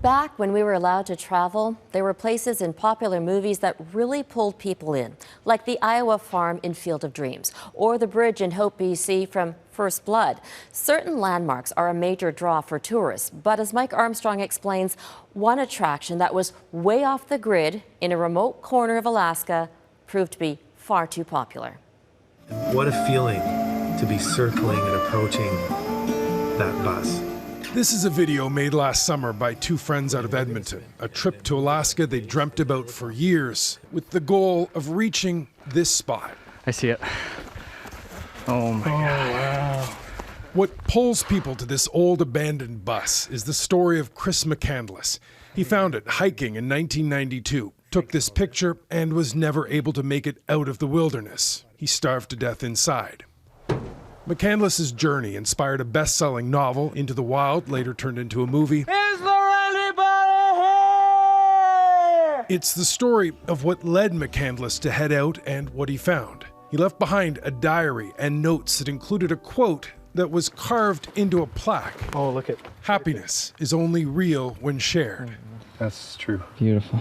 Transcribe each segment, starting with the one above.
Back when we were allowed to travel, there were places in popular movies that really pulled people in, like the Iowa farm in Field of Dreams, or the bridge in Hope, BC from First Blood. Certain landmarks are a major draw for tourists, but as Mike Armstrong explains, one attraction that was way off the grid in a remote corner of Alaska proved to be far too popular. What a feeling to be circling and approaching that bus. This is a video made last summer by two friends out of Edmonton, a trip to Alaska they dreamt about for years, with the goal of reaching this spot. I see it. Oh my God. Wow. What pulls people to this old abandoned bus is the story of Chris McCandless. He found it hiking in 1992, took this picture, and was never able to make it out of the wilderness. He starved to death inside. McCandless's journey inspired a best-selling novel, Into the Wild, later turned into a movie. Is there anybody here? It's the story of what led McCandless to head out and what he found. He left behind a diary and notes that included a quote that was carved into a plaque. Oh, look at. Happiness is only real when shared. That's true. Beautiful.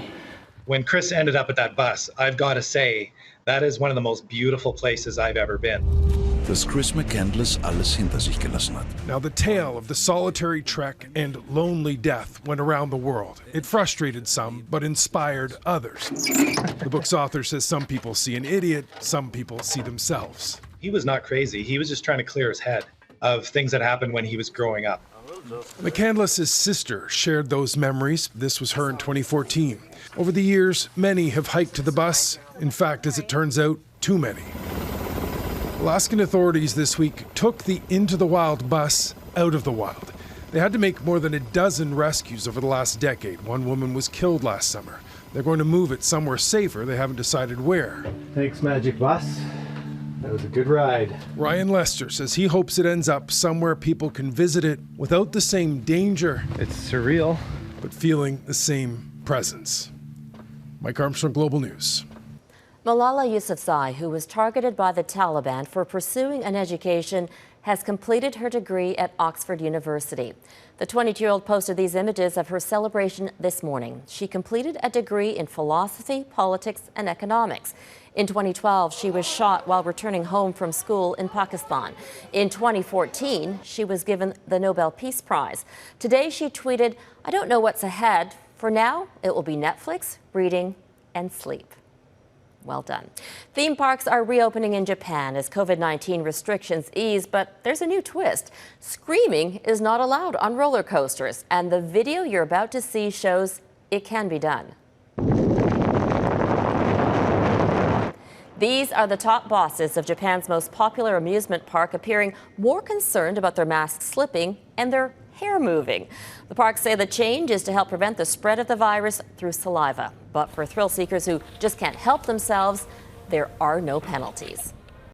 When Chris ended up at that bus, I've got to say, that is one of the most beautiful places I've ever been. Dass Chris McCandless alles hinter sich gelassen hat. Now, the tale of the solitary trek and lonely death went around the world. It frustrated some, but inspired others. The book's author says some people see an idiot, some people see themselves. He was not crazy. He was just trying to clear his head of things that happened when he was growing up. McCandless's sister shared those memories. This was her in 2014. Over the years, many have hiked to the bus. In fact, as it turns out, too many. Alaskan authorities this week took the Into the Wild bus out of the wild. They had to make more than a dozen rescues over the last decade. One woman was killed last summer. They're going to move it somewhere safer. They haven't decided where. Thanks, Magic Bus. That was a good ride. Ryan Lester says he hopes it ends up somewhere people can visit it without the same danger. It's surreal. But feeling the same presence. Mike Armstrong, Global News. Malala Yousafzai, who was targeted by the Taliban for pursuing an education, has completed her degree at Oxford University. The 22-year-old posted these images of her celebration this morning. She completed a degree in philosophy, politics, and economics. In 2012, she was shot while returning home from school in Pakistan. In 2014, she was given the Nobel Peace Prize. Today, she tweeted, "I don't know what's ahead. For now, it will be Netflix, reading, and sleep." Well done. Theme parks are reopening in Japan as COVID-19 restrictions ease, but there's a new twist. Screaming is not allowed on roller coasters, and the video you're about to see shows it can be done. These are the top bosses of Japan's most popular amusement park appearing more concerned about their masks slipping and their hair moving. The parks say the change is to help prevent the spread of the virus through saliva. But for thrill seekers who just can't help themselves, there are no penalties.